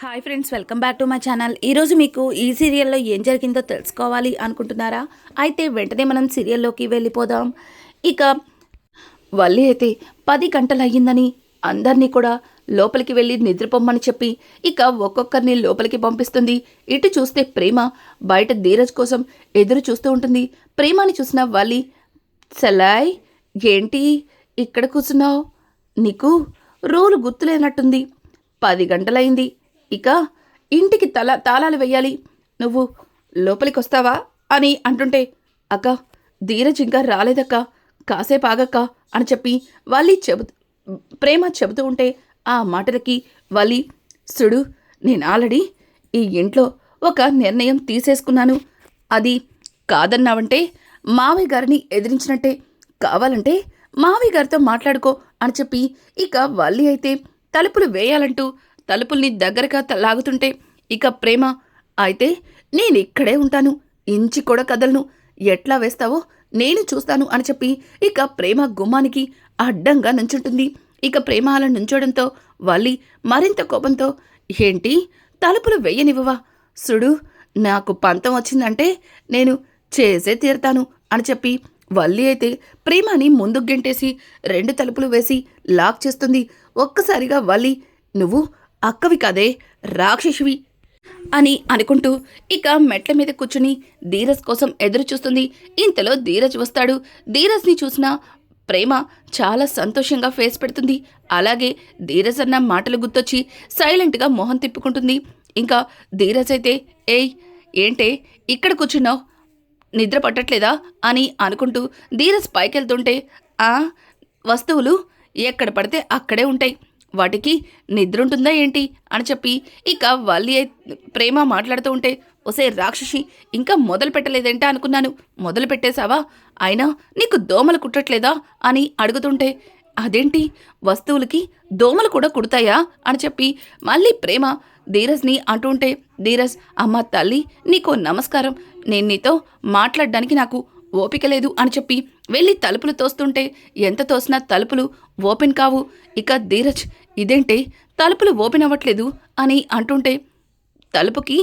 Hi friends, welcome back to my channel. ఈరోజు మీకు ఈ సీరియల్లో ఏం జరిగిందో తెలుసుకోవాలి అనుకుంటున్నారా? అయితే వెంటనే మనం సీరియల్లోకి వెళ్ళిపోదాం. ఇక వల్లి అయితే 10 గంటలు అయ్యిందని అందరినీ కూడా లోపలికి వెళ్ళి నిద్రపోమ్మని చెప్పి ఇక ఒక్కొక్కరిని లోపలికి పంపిస్తుంది. ఇటు చూస్తే ప్రేమ బయట ధీరజ్ కోసం ఎదురు చూస్తూ ఉంటుంది. ప్రేమని చూసిన వల్లి, సెలాయ్ ఏంటి ఇక్కడ కూర్చున్నావు? నీకు రోజు గుర్తులేనట్టుంది. 10 గంటలైంది. ఇక ఇంటికి తాళాలు వెయ్యాలి. నువ్వు లోపలికి వస్తావా అని అంటుంటే, అక్క ధీరజ్ ఇంకా రాలేదక్క, కాసేపు ఆగక్క అని చెప్పి వల్లి ప్రేమ చెబుతూ ఉంటే ఆ మాటలకి వల్లి, సుడు నేను ఆల్రెడీ ఈ ఇంట్లో ఒక నిర్ణయం తీసేసుకున్నాను. అది కాదన్నావంటే మావయ్య గారిని ఎదిరించినట్టే. కావాలంటే మావయ్య గారితో మాట్లాడుకో అని చెప్పి ఇక వల్లి అయితే తలుపులు వేయాలంటూ తలుపుల్ని దగ్గరగా లాగుతుంటే ఇక ప్రేమ, అయితే నేనిక్కడే ఉంటాను, ఇంచి కూడా కదలను, ఎట్లా వేస్తావో నేను చూస్తాను అని చెప్పి ఇక ప్రేమ గుమ్మానికి అడ్డంగా నుంచుంటుంది. ఇక ప్రేమ అలా నుంచోడంతో వల్లి మరింత కోపంతో, ఏంటి తలుపులు వేయనివ్వవా? సుడు నాకు పంతం వచ్చిందంటే నేను చేసే తీరుతాను అని చెప్పి వల్లి అయితే ప్రేమని ముందుకు గెంటేసి 2 తలుపులు వేసి లాక్ చేస్తుంది. ఒక్కసారిగా వల్లి, నువ్వు అక్కవి కాదే, రాక్షసివి అని అనుకుంటూ ఇక మెట్ల మీద కూర్చుని ధీరజ్ కోసం ఎదురు చూస్తుంది. ఇంతలో ధీరజ్ వస్తాడు. ధీరజ్ని చూసిన ప్రేమ చాలా సంతోషంగా ఫేస్ పెడుతుంది. అలాగే ధీరజ్ అన్న మాటలు గుర్తొచ్చి సైలెంట్గా మొహం తిప్పుకుంటుంది. ఇంకా ధీరజ్ అయితే, ఏయ్ ఏంటే ఇక్కడ కూర్చున్నావు, నిద్ర పట్టట్లేదా అని అనుకుంటూ ధీరజ్ పైకెళ్తుంటే, వస్తువులు ఎక్కడ పడితే అక్కడే ఉంటాయి, వాటికి నిద్ర ఉంటుందా ఏంటి అని చెప్పి ఇక వల్లి ప్రేమ మాట్లాడుతూ ఉంటే, ఒసే రాక్షసి ఇంకా మొదలు పెట్టలేదేంటా అనుకున్నాను, మొదలు పెట్టేశావా? అయినా నీకు దోమలు కుట్టట్లేదా అని అడుగుతుంటే, అదేంటి వస్తువులకి దోమలు కూడా కుడతాయా అని చెప్పి మళ్ళీ ప్రేమ ధీరజ్ని అంటుంటే, ధీరజ్, అమ్మ తల్లి నీకో నమస్కారం, నేను నీతో మాట్లాడడానికి నాకు ఓపిక లేదు అని చెప్పి వెళ్ళి తలుపులు తోస్తుంటే ఎంత తోసినా తలుపులు ఓపెన్ కావు. ఇక ధీరజ్, ఇదేంటే తలుపులు ఓపెన్ అవ్వట్లేదు అని అంటుంటే, తలుపుకి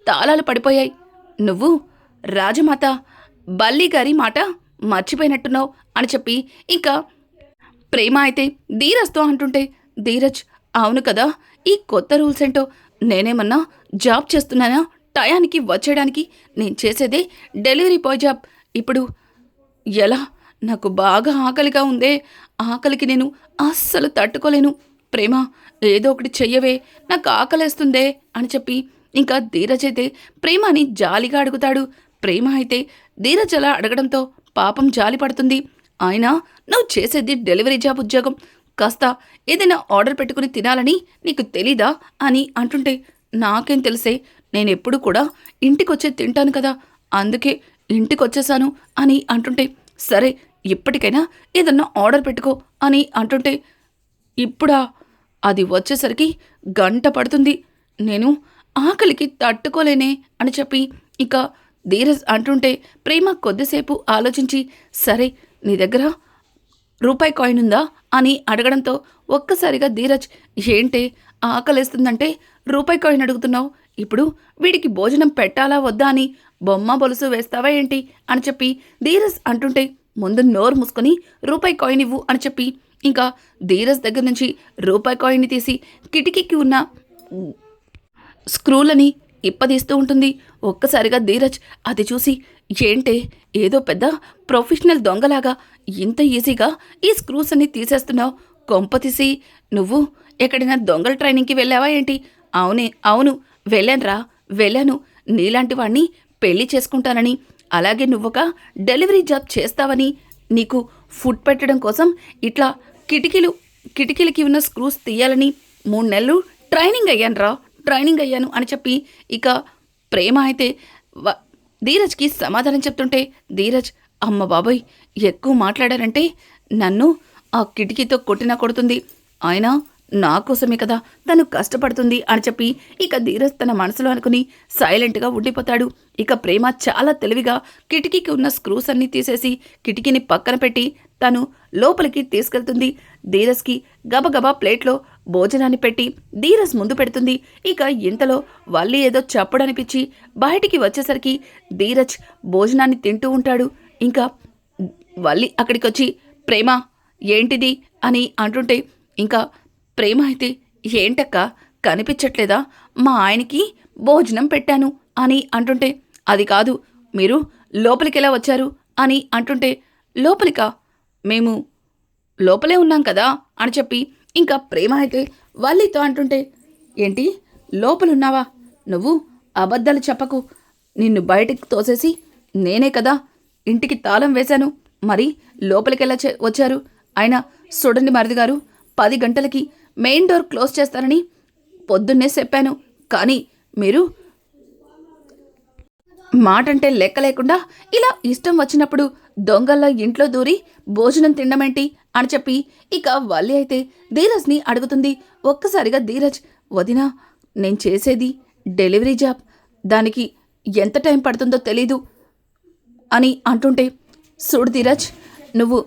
తాళాలు పడిపోయాయి, నువ్వు రాజమాత బల్లి గారి మాట మర్చిపోయినట్టున్నావు అని చెప్పి ఇక ప్రేమ అయితే ధీరజ్తో అంటుంటే, ధీరజ్, అవును కదా, ఈ కొత్త రూల్స్ ఏంటో, నేనేమన్నా జాబ్ చేస్తున్నానా టయానికి వచ్చేయడానికి? నేను చేసేదే డెలివరీ బాయ్ జాబ్. ఇప్పుడు ఎలా? నాకు బాగా ఆకలిగా ఉందే, ఆకలికి నేను అస్సలు తట్టుకోలేను. ప్రేమ ఏదో ఒకటి చెయ్యవే, నాకు ఆకలేస్తుందే అని చెప్పి ఇంకా ధీరజ్ అయితే ప్రేమని జాలిగా అడుగుతాడు. ప్రేమ అయితే ధీరజ్ అలా అడగడంతో పాపం జాలి పడుతుంది. అయినా నువ్వు చేసేది డెలివరీ జాబ్ ఉద్యోగం, కాస్త ఏదైనా ఆర్డర్ పెట్టుకుని తినాలని నీకు తెలీదా అని అంటుంటే, నాకేం తెలిసే, నేనెప్పుడు కూడా ఇంటికొచ్చే తింటాను కదా, అందుకే ఇంటికొచ్చేసాను అని అంటుంటే, సరే ఇప్పటికైనా ఏదన్నా ఆర్డర్ పెట్టుకో అని అంటుంటే, ఇప్పుడా? అది వచ్చేసరికి గంట పడుతుంది, నేను ఆకలికి తట్టుకోలేనే అని చెప్పి ఇక ధీరజ్ అంటుంటే ప్రేమ కొద్దిసేపు ఆలోచించి, సరే నీ దగ్గర రూపాయి కాయిన్ ఉందా అని అడగడంతో ఒక్కసారిగా ధీరజ్, ఏంటే ఆకలేస్తుందంటే రూపాయి కాయిన్ అడుగుతున్నావు, ఇప్పుడు వీడికి భోజనం పెట్టాలా వద్దా అని బొమ్మ బొలుసు వేస్తావా ఏంటి అని చెప్పి ధీరజ్ అంటుంటే, ముందు నోరు మూసుకొని రూపాయి కాయిన్ ఇవ్వు అని చెప్పి ఇంకా ధీరజ్ దగ్గర నుంచి రూపాయి కాయిన్ని తీసి కిటికీకి ఉన్న స్క్రూలని ఇప్పదీస్తూ ఉంటుంది. ఒక్కసారిగా ధీరజ్ అది చూసి, ఏంటే ఏదో పెద్ద ప్రొఫెషనల్ దొంగలాగా ఇంత ఈజీగా ఈ స్క్రూస్ అన్ని తీసేస్తున్నావు, కొంపతీసి నువ్వు ఎక్కడైనా దొంగల ట్రైనింగ్కి వెళ్ళావా ఏంటి? అవును వెళ్ళాను, నీలాంటి వాణ్ణి పెళ్లి చేసుకుంటానని, అలాగే నువ్వొక డెలివరీ జాబ్ చేస్తావని, నీకు ఫుడ్ పెట్టడం కోసం ఇట్లా కిటికీలకి ఉన్న స్క్రూస్ తీయాలని 3 నెలలు ట్రైనింగ్ అయ్యాను అని చెప్పి ఇక ప్రేమ అయితే ధీరజ్కి సమాధానం చెప్తుంటే, ధీరజ్, అమ్మ బాబోయ్, ఎక్కువ మాట్లాడారంటే నన్ను ఆ కిటికీతో కొట్టినా కొడుతుంది, అయినా నా కోసమే కదా తను కష్టపడుతుంది అని చెప్పి ఇక ధీరజ్ తన మనసులో అనుకుని సైలెంట్గా ఉండిపోతాడు. ఇక ప్రేమ చాలా తెలివిగా కిటికీకి ఉన్న స్క్రూస్ అన్నీ తీసేసి కిటికీని పక్కన పెట్టి తను లోపలికి తీసుకెళ్తుంది. ధీరజ్కి గబగబా ప్లేట్లో భోజనాన్ని పెట్టి ధీరజ్ ముందు పెడుతుంది. ఇక ఇంతలో వల్లి ఏదో చప్పుడనిపించి బయటికి వచ్చేసరికి ధీరజ్ భోజనాన్ని తింటూ ఉంటాడు. ఇంకా వల్లి అక్కడికి వచ్చి ప్రేమ ఏంటిది అని అంటుంటే ఇంకా ప్రేమ అయితే ఏంటక్క కనిపించట్లేదా, మా ఆయనకి భోజనం పెట్టాను అని అంటుంటే అది కాదు మీరు లోపలికెలా వచ్చారు అని అంటుంటే లోపలికా, మేము లోపలే ఉన్నాం కదా అని చెప్పి ఇంకా ప్రేమ అయితే వల్లితో అంటుంటే ఏంటి లోపలున్నావా, నువ్వు అబద్ధాలు చెప్పకు, నిన్ను బయటికి తోసేసి నేనే కదా ఇంటికి తాళం వేశాను, మరి లోపలికెలా వచ్చారు, అయినా చూడండి మరిది గారు 10 గంటలకి మెయిన్ డోర్ క్లోజ్ చేస్తారని పొద్దున్నే చెప్పాను, కానీ మీరు మాటంటే లెక్క లేకుండా ఇలా ఇష్టం వచ్చినప్పుడు దొంగల్లా ఇంట్లో దూరి భోజనం తినడమేంటి అని చెప్పి ఇక వల్లి అయితే ధీరజ్ని అడుగుతుంది. ఒక్కసారిగా ధీరజ్ వదినా నేను చేసేది డెలివరీ జాబ్, దానికి ఎంత టైం పడుతుందో తెలీదు అని అంటుంటే చూడు ధీరజ్ నువ్వు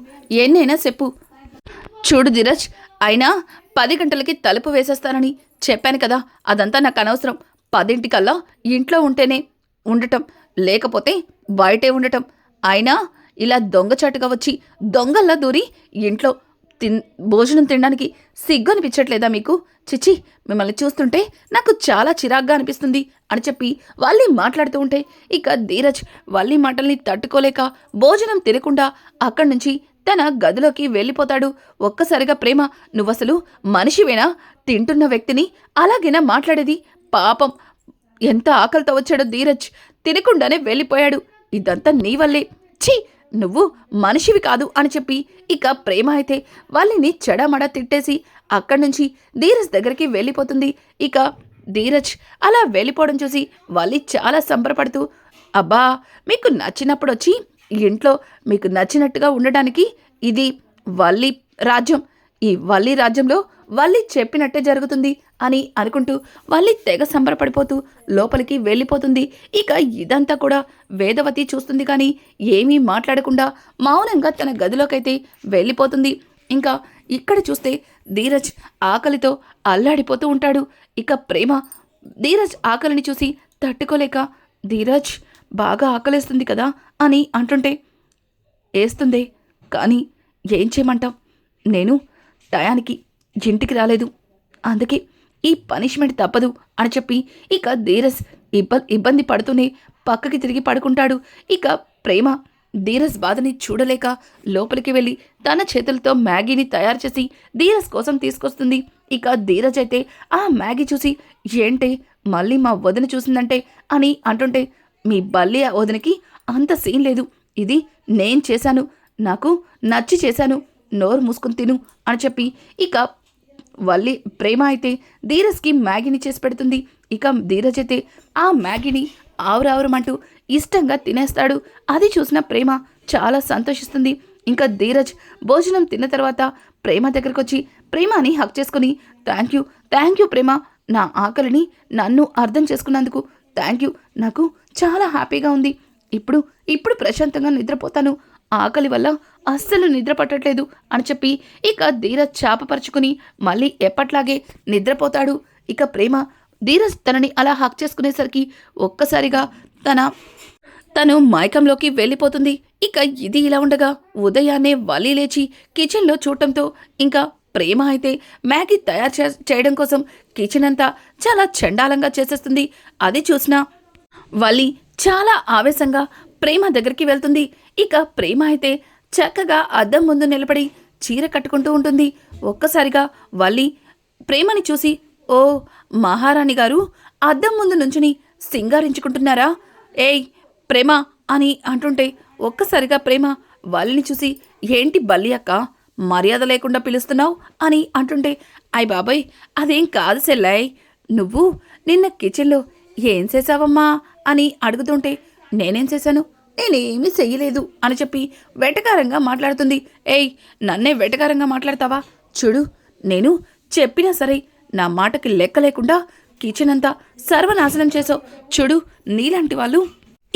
ఎన్నైనా చెప్పు, చూడు ధీరజ్ అయినా 10 గంటలకి తలుపు వేసేస్తానని చెప్పాను కదా, అదంతా నాకు అనవసరం, 10 ఇంట్లో ఉంటేనే ఉండటం, లేకపోతే బయటే ఉండటం, అయినా ఇలా దొంగచాటుగా వచ్చి దొంగల్లా దూరి ఇంట్లో భోజనం తినడానికి సిగ్గు అనిపించట్లేదా మీకు, చిచ్చి మిమ్మల్ని చూస్తుంటే నాకు చాలా చిరాగ్గా అనిపిస్తుంది అని చెప్పి వల్లి మాట్లాడుతూ ఉంటే ఇక ధీరజ్ వల్లి మాటల్ని తట్టుకోలేక భోజనం తినకుండా అక్కడి నుంచి తన గదిలోకి వెళ్ళిపోతాడు. ఒక్కసారిగా ప్రేమ నువ్వసలు మనిషివేనా, తింటున్న వ్యక్తిని అలాగేనా మాట్లాడేది, పాపం ఎంత ఆకలితో వచ్చాడో ధీరజ్, తినకుండానే వెళ్ళిపోయాడు, ఇదంతా నీ వల్లే, ఛీ నువ్వు మనిషివి కాదు అని చెప్పి ఇక ప్రేమ అయితే వాళ్ళని చెడమడ తిట్టేసి అక్కడి నుంచి ధీరజ్ దగ్గరికి వెళ్ళిపోతుంది. ఇక ధీరజ్ అలా వెళ్ళిపోవడం చూసి వల్లి చాలా సంబరపడుతూ అబ్బా మీకు నచ్చినప్పుడు వచ్చి ఇంట్లో మీకు నచ్చినట్టుగా ఉండడానికి ఇది వల్లి రాజ్యం, ఈ వల్లి రాజ్యంలో వల్లి చెప్పినట్టే జరుగుతుంది అని అనుకుంటూ వల్లి తెగ సంబరపడిపోతూ లోపలికి వెళ్ళిపోతుంది. ఇక ఇదంతా కూడా వేదవతి చూస్తుంది కానీ ఏమీ మాట్లాడకుండా మౌనంగా తన గదిలోకైతే వెళ్ళిపోతుంది. ఇంకా ఇక్కడ చూస్తే ధీరజ్ ఆకలితో అల్లాడిపోతూ ఉంటాడు. ఇక ప్రేమ ధీరజ్ ఆకలిని చూసి తట్టుకోలేక ధీరజ్ బాగా ఆకలేస్తుంది కదా అని అంటుంటే వేస్తుందే, కానీ ఏం చేయమంటావు, నేను టయానికి ఇంటికి రాలేదు, అందుకే ఈ పనిష్మెంట్ తప్పదు అని చెప్పి ఇక ధీరజ్ ఇబ్బంది పడుతూనే పక్కకి తిరిగి పడుకుంటాడు. ఇక ప్రేమ ధీరజ్ బాధని చూడలేక లోపలికి వెళ్ళి తన చేతులతో మ్యాగీని తయారు చేసి ధీరజ్ కోసం తీసుకొస్తుంది. ఇక ధీరజ్ అయితే ఆ మ్యాగీ చూసి ఏంటే మళ్ళీ మా వదిన చూసిందంటే అని అంటుంటే మీ బల్లి వదినకి అంత సీన్ లేదు, ఇది నేను చేశాను, నాకు నచ్చి చేశాను, నోరు మూసుకుని తిను అని చెప్పి ఇక వల్లి ప్రేమ అయితే ధీరజ్కి మ్యాగీని చేసి పెడుతుంది. ఇక ధీరజ్ అయితే ఆ మ్యాగీని ఆవురావురమంటూ ఇష్టంగా తినేస్తాడు. అది చూసిన ప్రేమ చాలా సంతోషిస్తుంది. ఇంకా ధీరజ్ భోజనం తిన్న తర్వాత ప్రేమ దగ్గరకు వచ్చి ప్రేమని హక్ చేసుకుని థ్యాంక్ యూ ప్రేమ, నా ఆకలిని నన్ను అర్థం చేసుకున్నందుకు థ్యాంక్ యూ, నాకు చాలా హ్యాపీగా ఉంది, ఇప్పుడు ప్రశాంతంగా నిద్రపోతాను, ఆకలి వల్ల అస్సలు నిద్ర పట్టట్లేదు అని చెప్పి ఇక ధీరజ్ చాపపరుచుకుని మళ్ళీ ఎప్పట్లాగే నిద్రపోతాడు. ఇక ప్రేమ ధీరజ్ తనని అలా హక్ చేసుకునేసరికి ఒక్కసారిగా తను మైకంలోకి వెళ్ళిపోతుంది. ఇక ఇది ఇలా ఉండగా ఉదయాన్నే వల్లి లేచి కిచెన్లో చూడటంతో ఇంకా ప్రేమ అయితే మ్యాగీ తయారు చేయడం కోసం కిచెన్ అంతా చాలా చండాలంగా చేసేస్తుంది. అది చూసిన వల్లి చాలా ఆవేశంగా ప్రేమ దగ్గరికి వెళ్తుంది. ఇక ప్రేమ అయితే చక్కగా అద్దం ముందు నిలబడి చీర కట్టుకుంటూ ఉంటుంది. ఒక్కసారిగా వల్లి ప్రేమని చూసి ఓ మహారాణి గారు అద్దం ముందు నుంచుని సింగారించుకుంటున్నారా, ఏయ్ ప్రేమ అని అంటుంటే ఒక్కసారిగా ప్రేమ వల్లిని చూసి ఏంటి బల్లి అక్క మర్యాద లేకుండా పిలుస్తున్నావు అని అంటుంటే అయ్ బాబాయ్ అదేం కాదు సెల్లాయ్, నువ్వు నిన్న కిచెన్లో ఏం చేసావమ్మా అని అడుగుతుంటే నేనేం చేశాను, నేనేమీ చెయ్యలేదు అని చెప్పి వెటకారంగా మాట్లాడుతుంది. ఏయ్ నన్నే వెటకారంగా మాట్లాడతావా, చూడు నేను చెప్పినా సరే నా మాటకి లెక్క లేకుండా కిచెన్ అంతా సర్వనాశనం చేసావు. చూడు, నీలాంటి వాళ్ళు.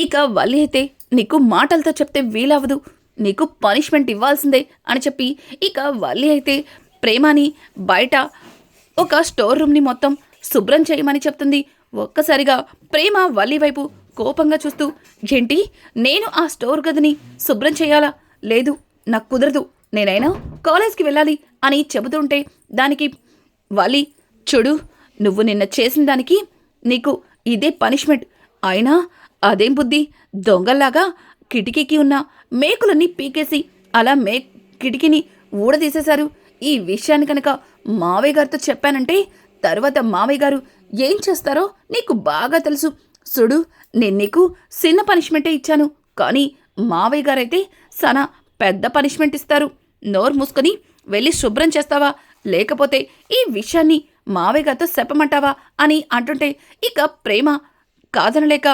ఇక వల్లి అయితే నీకు మాటలతో చెప్తే వీలవ్వదు, నీకు పనిష్మెంట్ ఇవ్వాల్సిందే అని చెప్పి ఇక వల్లి అయితే ప్రేమని బయట ఒక స్టోర్ రూమ్ని మొత్తం శుభ్రం చేయమని చెప్తుంది. ఒక్కసారిగా ప్రేమ వల్లి వైపు కోపంగా చూస్తూ, ఏంటి, నేను ఆ స్టోర్ గదిని శుభ్రం చేయాలా? లేదు, నాకు కుదరదు, నేనైనా కాలేజ్కి వెళ్ళాలి అని చెబుతుంటే దానికి వల్లి, చూడు, నువ్వు నిన్న చేసిన దానికి నీకు ఇదే పనిష్మెంట్. అయినా అదేం బుద్ధి, దొంగల్లాగా కిటికీకి ఉన్న మేకులన్నీ పీకేసి అలా కిటికీని ఊడదీసేశారు. ఈ విషయాన్ని కనుక మావయ్య గారితో చెప్పానంటే తర్వాత మావయ్య గారు ఏం చేస్తారో నీకు బాగా తెలుసు. చూడు, నేను నీకు చిన్న పనిష్మెంటే ఇచ్చాను, కానీ మావయ్య గారైతే చాలా పెద్ద పనిష్మెంట్ ఇస్తారు. నోరు మూసుకొని వెళ్ళి శుభ్రం చేస్తావా, లేకపోతే ఈ విషయాన్ని మావయ్య గారితో చెప్పమంటావా అని అంటుంటే ఇక ప్రేమ కాదనలేక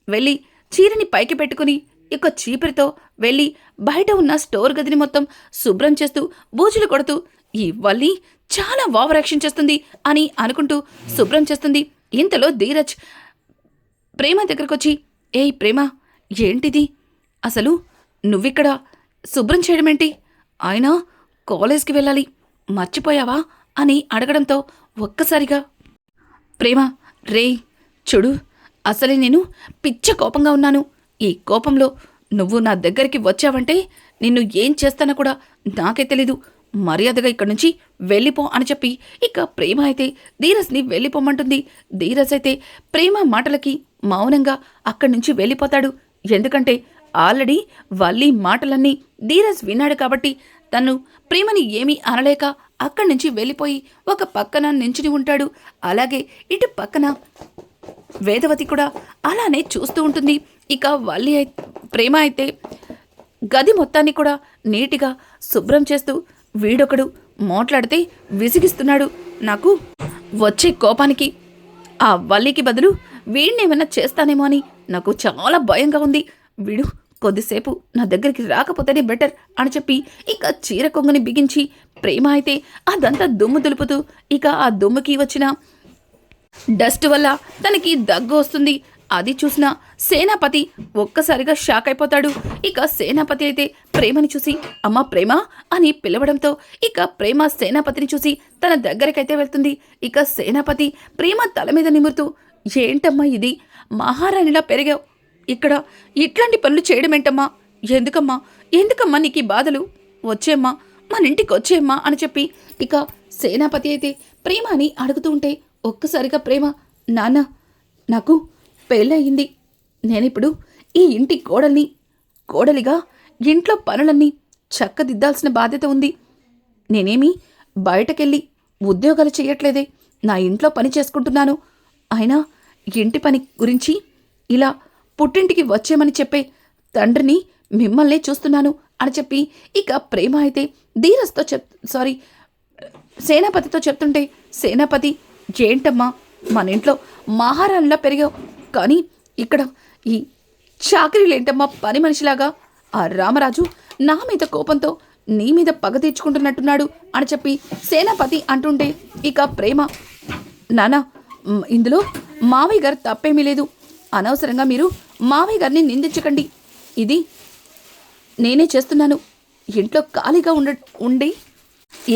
వెళ్ళి చీరని పైకి పెట్టుకుని ఇక చీపురితో వెళ్ళి బయట ఉన్న స్టోర్ గదిని మొత్తం శుభ్రం చేస్తూ బూజులు కొడుతూ ఈ వల్లి చాలా ఓవర్ యాక్షన్ చేస్తుంది అని అనుకుంటూ శుభ్రం చేస్తుంది. ఇంతలో ధీరజ్ ప్రేమ దగ్గరకొచ్చి, ఏయ్ ప్రేమ, ఏంటిది, అసలు నువ్విక్కడ శుభ్రం చేయడమేంటి? ఆయన కాలేజ్కి వెళ్ళాలి, మర్చిపోయావా అని అడగడంతో ఒక్కసారిగా ప్రేమ, రే చూడు, అసలే నేను పిచ్చ కోపంగా ఉన్నాను. ఈ కోపంలో నువ్వు నా దగ్గరికి వచ్చావంటే నిన్ను ఏం చేస్తానో కూడా నాకే తెలీదు. మర్యాదగా ఇక్కడి నుంచి వెళ్ళిపో అని చెప్పి ఇక ప్రేమ అయితే ధీరజ్ని వెళ్ళిపోమంటుంది. ధీరజ్ అయితే ప్రేమ మాటలకి మౌనంగా అక్కడి నుంచి వెళ్ళిపోతాడు. ఎందుకంటే ఆల్రెడీ వల్లి మాటలన్నీ ధీరజ్ విన్నాడు కాబట్టి తను ప్రేమని ఏమీ అనలేక అక్కడి నుంచి వెళ్ళిపోయి ఒక పక్కన నించుని ఉంటాడు. అలాగే ఇటు పక్కన వేదవతి కూడా అలానే చూస్తూ ఉంటుంది. ఇక వల్లి ప్రేమ అయితే గది మొత్తాన్ని కూడా నీటిగా శుభ్రం చేస్తూ వీడొకడు మాట్లాడితే విసిగిస్తున్నాడు. నాకు వచ్చే కోపానికి ఆ వల్లికి బదులు వీడినేమన్నా చేస్తానేమో అని నాకు చాలా భయంగా ఉంది. వీడు కొద్దిసేపు నా దగ్గరికి రాకపోతేనే బెటర్ అని చెప్పి ఇక చీర కొంగుని బిగించి ప్రేమ అయితే అదంతా దుమ్ము దులుపుతూ ఇక ఆ దుమ్ముకి వచ్చిన డస్ట్ వల్ల తనకి దగ్గు వస్తుంది. అది చూసిన సేనాపతి ఒక్కసారిగా షాక్ అయిపోతాడు. ఇక సేనాపతి అయితే ప్రేమని చూసి అమ్మా ప్రేమ అని పిలవడంతో ఇక ప్రేమ సేనాపతిని చూసి తన దగ్గరకైతే వెళ్తుంది. ఇక సేనాపతి ప్రేమ తల మీద నిమురుతూ, ఏంటమ్మా ఇది, మహారాణిలా పెరిగావు, ఇక్కడ ఇట్లాంటి పనులు చేయడం ఏంటమ్మా, ఎందుకమ్మా నీకు ఈ బాధలు, వచ్చేమ్మా మన ఇంటికి వచ్చేమ్మా అని చెప్పి ఇక సేనాపతి అయితే ప్రేమ అని అడుగుతూ ఉంటే ఒక్కసారిగా ప్రేమ, నాన్న నాకు పెళ్ళయింది, నేనిప్పుడు ఈ ఇంటి కోడలిగా ఇంట్లో పనులన్నీ చక్కదిద్దాల్సిన బాధ్యత ఉంది. నేనేమీ బయటకెళ్ళి ఉద్యోగాలు చేయట్లేదే, నా ఇంట్లో పని చేసుకుంటున్నాను. అయినా ఇంటి పని గురించి ఇలా పుట్టింటికి వచ్చేమని చెప్పే తండ్రిని మిమ్మల్నే చూస్తున్నాను అని చెప్పి ఇక ప్రేమ అయితే ధీరజ్తో సేనాపతితో చెప్తుంటే సేనాపతి, ఏంటమ్మా మన ఇంట్లో మహారాణిలా పెరిగావు, కానీ ఇక్కడ ఈ చాకరీలేంటమ్మా పని మనిషిలాగా, ఆ రామరాజు నా మీద కోపంతో నీ మీద పగ తీర్చుకుంటున్నట్టున్నాడు అని చెప్పి సేనాపతి అంటుంటే ఇక ప్రేమ, నానా ఇందులో మావయ్య గారు తప్పేమీ లేదు, అనవసరంగా మీరు మావయ్య గారిని నిందించకండి, ఇది నేనే చేస్తున్నాను, ఇంట్లో ఖాళీగా ఉండి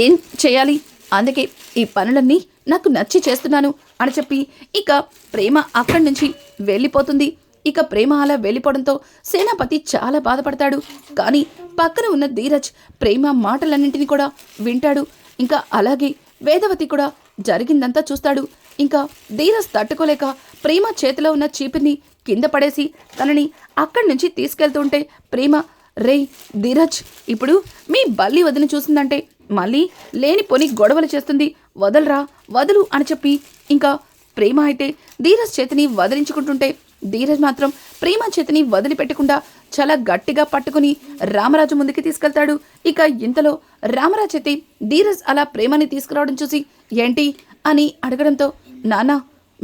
ఏం చేయాలి, అందుకే ఈ పనులన్నీ నాకు నచ్చి చేస్తున్నాను అని చెప్పి ఇక ప్రేమ అక్కడి నుంచి వెళ్ళిపోతుంది. ఇక ప్రేమ అలా వెళ్ళిపోవడంతో సేనాపతి చాలా బాధపడతాడు. కానీ పక్కన ఉన్న ధీరజ్ ప్రేమ మాటలన్నింటినీ కూడా వింటాడు. ఇంకా అలాగే వేదవతి కూడా జరిగిందంతా చూస్తాడు. ఇంకా ధీరజ్ తట్టుకోలేక ప్రేమ చేతిలో ఉన్న చీపిని కింద పడేసి తనని అక్కడి నుంచి తీసుకెళ్తుంటే ప్రేమ, రేయ్ ధీరజ్, ఇప్పుడు మీ బల్లి వదిన చూసిందంటే మళ్ళీ లేనిపోని గొడవలు చేస్తుంది, వదలు అని చెప్పి ఇంకా ప్రేమ అయితే ధీరజ్ చేతిని వదిలించుకుంటుంటే ధీరజ్ మాత్రం ప్రేమ చేతిని వదిలిపెట్టకుండా చాలా గట్టిగా పట్టుకుని రామరాజు ముందుకి తీసుకెళ్తాడు. ఇక ఇంతలో రామరాజు అయితే ధీరజ్ అలా ప్రేమని తీసుకురావడం చూసి ఏంటి అని అడగడంతో, నాన్న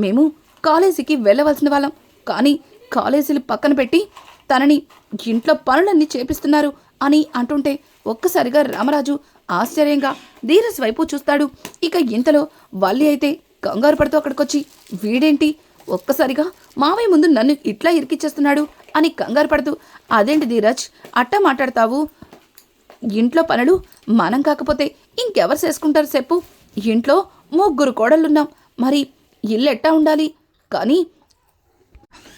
మేము కాలేజీకి వెళ్ళవలసిన వాళ్ళం, కానీ కాలేజీలు పక్కన పెట్టి తనని ఇంట్లో పనులన్నీ చేపిస్తున్నారు అని అంటుంటే ఒక్కసారిగా రామరాజు ఆశ్చర్యంగా ధీరజ్ వైపు చూస్తాడు. ఇక ఇంతలో వల్లి అయితే కంగారు పడుతూ అక్కడికొచ్చి, వీడేంటి ఒక్కసారిగా మావయ్య ముందు నన్ను ఇట్లా ఇరికిచ్చేస్తున్నాడు అని కంగారు పడుతూ, అదేంటి ధీరజ్ అట్టా మాట్లాడతావు? ఇంట్లో పనులు మనం కాకపోతే ఇంకెవరు చేసుకుంటారు చెప్పు? ఇంట్లో 3 కోడళ్ళున్నాం, మరి ఇల్లు ఎట్టా ఉండాలి? కానీ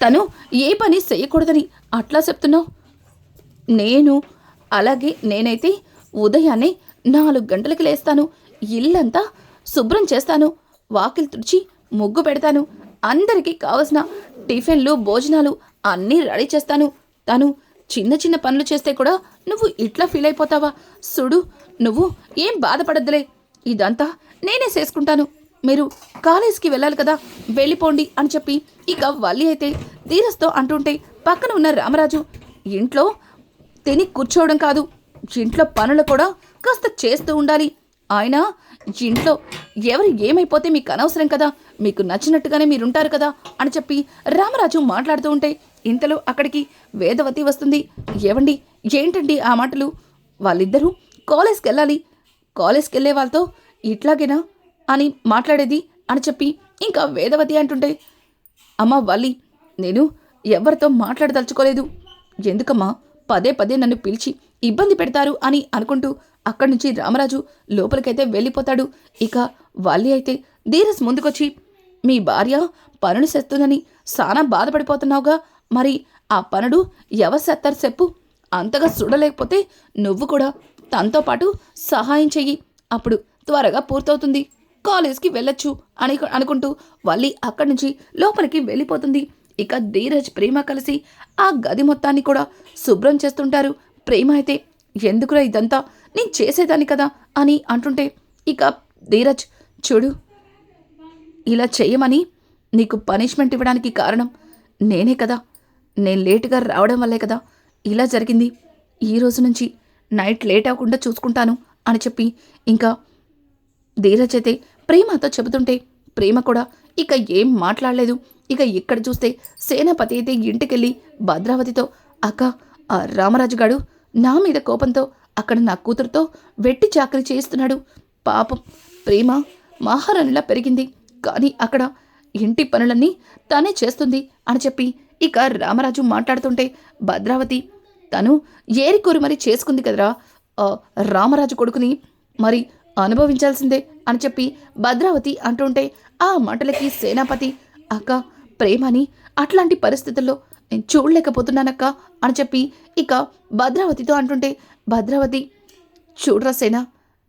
తను ఏ పని చేయకూడదని అట్లా చెప్తున్నావు? నేనైతే ఉదయాన్నే 4 గంటలకి లేస్తాను, ఇల్లంతా శుభ్రం చేస్తాను, వాకిలి తుడిచి ముగ్గు పెడతాను, అందరికీ కావలసిన టిఫిన్లు భోజనాలు అన్నీ రెడీ చేస్తాను. తను చిన్న చిన్న పనులు చేస్తే కూడా నువ్వు ఇట్లా ఫీల్ అయిపోతావా? చూడు, నువ్వు ఏం బాధపడద్దులే, ఇదంతా నేనే చేసుకుంటాను, మీరు కాలేజీకి వెళ్ళాలి కదా, వెళ్ళిపోండి అని చెప్పి ఇక వల్లి అయితే ధీరజ్తో అంటుంటే పక్కన ఉన్న రామరాజు, ఇంట్లో తిని కూర్చోవడం కాదు, ఇంట్లో పనులు కూడా కాస్త చేస్తూ ఉండాలి. ఆయన ఇంట్లో ఎవరు ఏమైపోతే మీకు అనవసరం కదా, మీకు నచ్చినట్టుగానే మీరుంటారు కదా అని చెప్పి రామరాజు మాట్లాడుతూ ఉంటే ఇంతలో అక్కడికి వేదవతి వస్తుంది. ఏవండి, ఏంటండి ఆ మాటలు? వాళ్ళిద్దరూ కాలేజ్కి వెళ్ళాలి, కాలేజ్కి వెళ్ళే వాళ్ళతో ఇట్లాగేనా అని మాట్లాడేది అని చెప్పి ఇంకా వేదవతి అంటుంటే, అమ్మ వల్లి, నేను ఎవరితో మాట్లాడదలుచుకోలేదు, ఎందుకమ్మా పదే పదే నన్ను పిలిచి ఇబ్బంది పెడతారు అని అనుకుంటూ అక్కడి నుంచి రామరాజు లోపలికైతే వెళ్ళిపోతాడు. ఇక వల్లి అయితే ధీరజ్ ముందుకొచ్చి, మీ భార్య పనులు చేస్తుందని సానా బాధపడిపోతున్నావుగా, మరి ఆ పనుడు ఎవరు చేస్తారు చెప్పు? అంతగా చూడలేకపోతే నువ్వు కూడా తనతో పాటు సహాయం చెయ్యి, అప్పుడు త్వరగా పూర్తవుతుంది, కాలేజ్కి వెళ్ళొచ్చు అని అనుకుంటూ వల్లి అక్కడి నుంచి లోపలికి వెళ్ళిపోతుంది. ఇక ధీరజ్ ప్రేమ కలిసి ఆ గది మొత్తాన్ని కూడా శుభ్రం చేస్తుంటారు. ప్రేమ అయితే, ఎందుకురా ఇదంతా, నేను చేసేదాన్ని కదా అని అంటుంటే ఇక ధీరజ్, చూడు, ఇలా చెయ్యమని నీకు పనిష్మెంట్ ఇవ్వడానికి కారణం నేనే కదా, నేను లేటుగా రావడం వల్లే కదా ఇలా జరిగింది, ఈ రోజు నుంచి నైట్ లేట్ అవ్వకుండా చూసుకుంటాను అని చెప్పి ఇంకా ధీరజ్ అయితే ప్రేమతో చెబుతుంటే ప్రేమ కూడా ఇక ఏం మాట్లాడలేదు. ఇక ఇక్కడ చూస్తే సేనాపతి అయితే ఇంటికెళ్ళి భద్రావతితో, అక్క, ఆ రామరాజు గాడు నా మీద కోపంతో అక్కడ నా కూతురుతో వెట్టి చాకరీ చేయిస్తున్నాడు, పాపం ప్రేమ మహారాణిలా పెరిగింది, కానీ అక్కడ ఇంటి పనులన్నీ తనే చేస్తుంది అని చెప్పి ఇక రామరాజు మాట్లాడుతుంటే భద్రావతి, తను ఏరికోరి మరి చేసుకుంది కదరా రామరాజు కొడుకుని, మరి అనుభవించాల్సిందే అని చెప్పి భద్రావతి అంటుంటే ఆ మాటలకి సేనాపతి, అక్క, ప్రేమని అట్లాంటి పరిస్థితుల్లో నేను చూడలేకపోతున్నానక్క అని చెప్పి ఇక భద్రావతితో అంటుంటే భద్రావతి, చూడరా సేనా,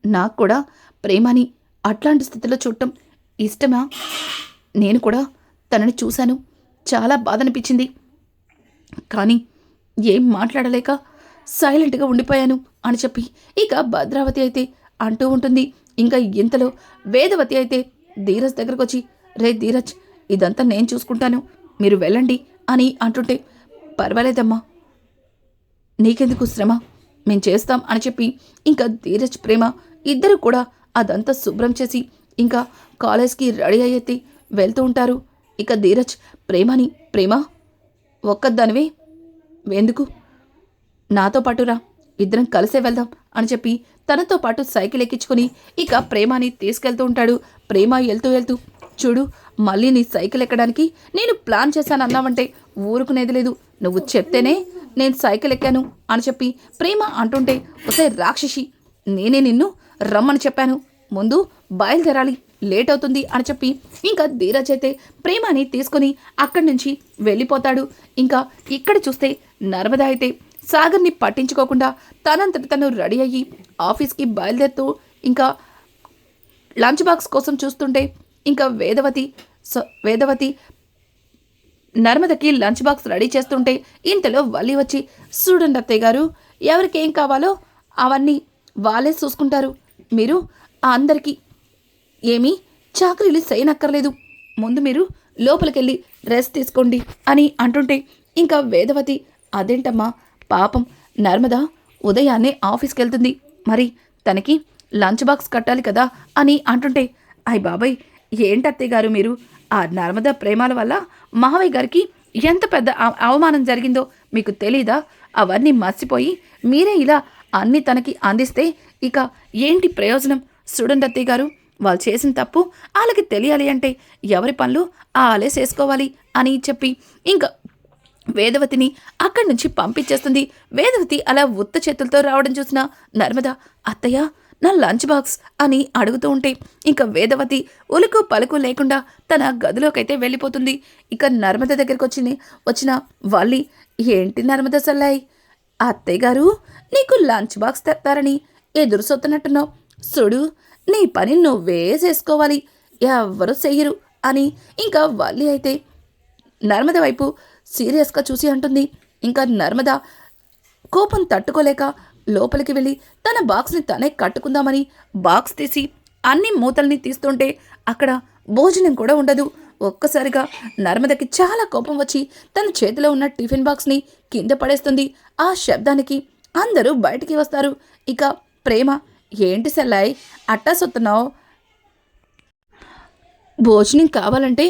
నాకు కూడా ప్రేమని అట్లాంటి స్థితిలో చూడటం ఇష్టమా? నేను కూడా తనని చూశాను, చాలా బాధ అనిపించింది, కానీ ఏం మాట్లాడలేక సైలెంట్గా ఉండిపోయాను అని చెప్పి ఇక భద్రావతి అయితే అంటూ ఉంటుంది. ఇంకా ఇంతలో వేదవతి అయితే ధీరజ్ దగ్గరకు వచ్చి, రే ధీరజ్, ఇదంతా నేను చూసుకుంటాను, మీరు వెళ్ళండి అని అంటుంటే, పర్వాలేదమ్మా, నీకెందుకు శ్రమ, మేం చేస్తాం అని చెప్పి ఇంకా ధీరజ్ ప్రేమ ఇద్దరు కూడా అదంతా శుభ్రం చేసి ఇంకా కాలేజ్కి రెడీ అయ్యేది వెళ్తూ ఉంటారు. ఇక ధీరజ్ ప్రేమని, ప్రేమ ఒక్కదానివే ఎందుకు, నాతో పాటు రా, ఇద్దరం కలిసే వెళ్దాం అని చెప్పి తనతో పాటు సైకిల్ ఎక్కించుకొని ఇక ప్రేమని తీసుకెళ్తూ ఉంటాడు. ప్రేమ వెళ్తూ, చూడు, మళ్ళీ నీ సైకిల్ ఎక్కడానికి నేను ప్లాన్ చేశాను అన్నావంటే ఊరుకునేది లేదు, నువ్వు చెప్తేనే నేను సైకిల్ ఎక్కాను అని చెప్పి ప్రేమ అంటుంటే, ఒసే రాక్షసి, నేనే నిన్ను రమ్మని చెప్పాను, ముందు బయలుదేరాలి, లేట్ అవుతుంది అని చెప్పి ఇంకా ధీరజ్ అయితే ప్రేమని తీసుకొని అక్కడి నుంచి వెళ్ళిపోతాడు. ఇంకా ఇక్కడ చూస్తే నర్మద అయితే సాగర్ని పట్టించుకోకుండా తనంతట తను రెడీ అయ్యి ఆఫీస్కి బయలుదేరుతూ ఇంకా లంచ్ బాక్స్ కోసం చూస్తుంటే ఇంకా వేదవతి నర్మదకి లంచ్ బాక్స్ రెడీ చేస్తుంటే ఇంతలో వల్లి వచ్చి, చూడండి అత్తయ్య గారు, ఎవరికేం కావాలో అవన్నీ వాళ్ళే చూసుకుంటారు, మీరు అందరికీ ఏమీ చాకరీలు చేయనక్కర్లేదు, ముందు మీరు లోపలికెళ్ళి రెస్ట్ తీసుకోండి అని అంటుంటే ఇంకా వేదవతి, అదేంటమ్మా, పాపం నర్మద ఉదయాన్నే ఆఫీస్కి వెళ్తుంది, మరి తనకి లంచ్ బాక్స్ కట్టాలి కదా అని అంటుంటే, అయ్ బాబాయ్, ఏంటత్తయ్య గారు మీరు, ఆ నర్మద ప్రేమాల వల్ల మావయ్య గారికి ఎంత పెద్ద అవమానం జరిగిందో మీకు తెలీదా? అవన్నీ మర్చిపోయి మీరే ఇలా అన్నీ తనకి అందిస్తే ఇక ఏంటి ప్రయోజనం? చూడండి అత్తయ్య గారు, వాళ్ళు చేసిన తప్పు వాళ్ళకి తెలియాలి అంటే ఎవరి పనులు ఆళ్ళే చేసుకోవాలి అని చెప్పి ఇంకా వేదవతిని అక్కడి నుంచి పంపించేస్తుంది. వేదవతి అలా ఉత్త చేతులతో రావడం చూసిన నర్మద, అత్తయ్య నా లంచ్ బాక్స్ అని అడుగుతూ ఉంటే ఇంకా వేదవతి ఉలుకు పలుకు లేకుండా తన గదిలోకైతే వెళ్ళిపోతుంది. ఇక నర్మద దగ్గరికి వచ్చిన వాళ్ళి, ఏంటి నర్మద సల్లాయి, అత్తయ్య గారు నీకు లంచ్ బాక్స్ తెస్తారని ఎదురు సొత్తున్నట్టున్నావు, చూడు నీ పని నువ్వే చేసుకోవాలి, ఎవ్వరూ చెయ్యరు అని ఇంకా వాళ్ళి అయితే నర్మద వైపు సీరియస్గా చూసి అంటుంది. ఇంకా నర్మద కోపం తట్టుకోలేక లోపలికి వెళ్ళి తన బాక్స్ని తనే కట్టుకుందామని బాక్స్ తీసి అన్ని మూతల్ని తీస్తుంటే అక్కడ భోజనం కూడా ఉండదు. ఒక్కసారిగా నర్మదకి చాలా కోపం వచ్చి తన చేతిలో ఉన్న టిఫిన్ బాక్స్ని కింద పడేస్తుంది. ఆ శబ్దానికి అందరూ బయటికి వస్తారు. ఇక ప్రేమ, ఏంటి సెల్లాయ్ అట్టా సొత్తున్నావు, భోజనం కావాలంటే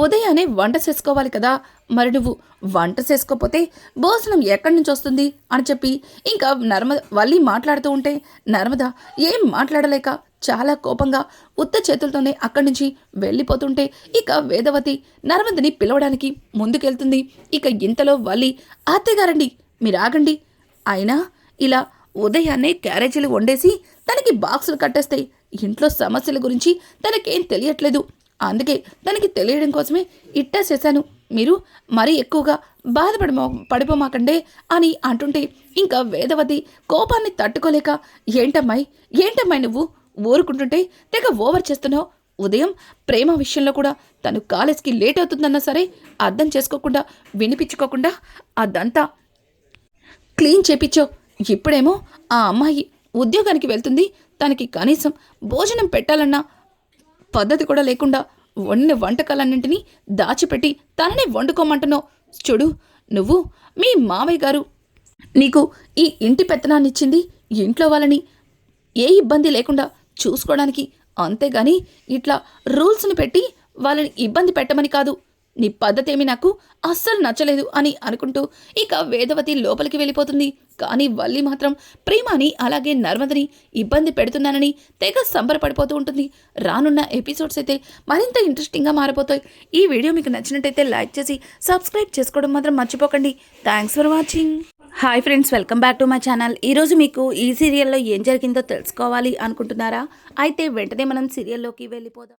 ఉదయాన్నే వంట చేసుకోవాలి కదా, మరి నువ్వు వంట చేసుకోకపోతే భోజనం ఎక్కడి నుంచి వస్తుంది అని చెప్పి ఇంకా వల్లి మాట్లాడుతూ ఉంటే నర్మద ఏం మాట్లాడలేక చాలా కోపంగా ఉత్త చేతులతోనే అక్కడి నుంచి వెళ్ళిపోతుంటే ఇక వేదవతి నర్మదని పిలవడానికి ముందుకెళ్తుంది. ఇక ఇంతలో వల్లి, అత్తగారండి మీరు ఆగండి, అయినా ఇలా ఉదయాన్నే క్యారేజీలు వండేసి తనకి బాక్సులు కట్టేస్తే ఇంట్లో సమస్యల గురించి తనకేం తెలియట్లేదు, అందుకే తనకి తెలియడం కోసమే ఇట్టా చేశాను, మీరు మరీ ఎక్కువగా పడిపోమాకండే అని అంటుంటే ఇంకా వేదవతి కోపాన్ని తట్టుకోలేక, ఏంటమ్మాయి నువ్వు ఊరుకుంటుంటే తెగ ఓవర్ చేస్తున్నావు, ఉదయం ప్రేమ విషయంలో కూడా తను కాలేజ్కి లేట్ అవుతుందన్నా సరే అర్థం చేసుకోకుండా వినిపించుకోకుండా అదంతా క్లీన్ చేపించో, ఇప్పుడేమో ఆ అమ్మాయి ఉద్యోగానికి వెళ్తుంది, తనకి కనీసం భోజనం పెట్టాలన్న పద్ధతి కూడా లేకుండా వండిన వంటకాలన్నింటినీ దాచిపెట్టి తననే వండుకోమంటున్నావు, చూడు నువ్వు మీ మావయ్య గారు నీకు ఈ ఇంటి పెత్తనాన్ని ఇచ్చింది ఇంట్లో వాళ్ళని ఏ ఇబ్బంది లేకుండా చూసుకోవడానికి, అంతేగాని ఇట్లా రూల్స్ని పెట్టి వాళ్ళని ఇబ్బంది పెట్టమని కాదు, నీ పద్ధతేమి నాకు అస్సలు నచ్చలేదు అని అనుకుంటూ ఇక వేదవతి లోపలికి వెళ్ళిపోతుంది. కానీ వల్లి మాత్రం ప్రేమని అలాగే నర్మదని ఇబ్బంది పెడుతున్నానని తెగ సంబరపడిపోతూ ఉంటుంది. రానున్న ఎపిసోడ్స్ అయితే మరింత ఇంట్రెస్టింగ్గా మారిపోతాయి. ఈ వీడియో మీకు నచ్చినట్టయితే లైక్ చేసి సబ్స్క్రైబ్ చేసుకోవడం మాత్రం మర్చిపోకండి. Thanks for watching. Hi friends, welcome back to my channel. ఈరోజు మీకు ఈ సీరియల్లో ఏం జరిగిందో తెలుసుకోవాలి అనుకుంటున్నారా? అయితే వెంటనే మనం సీరియల్లోకి వెళ్ళిపోదాం.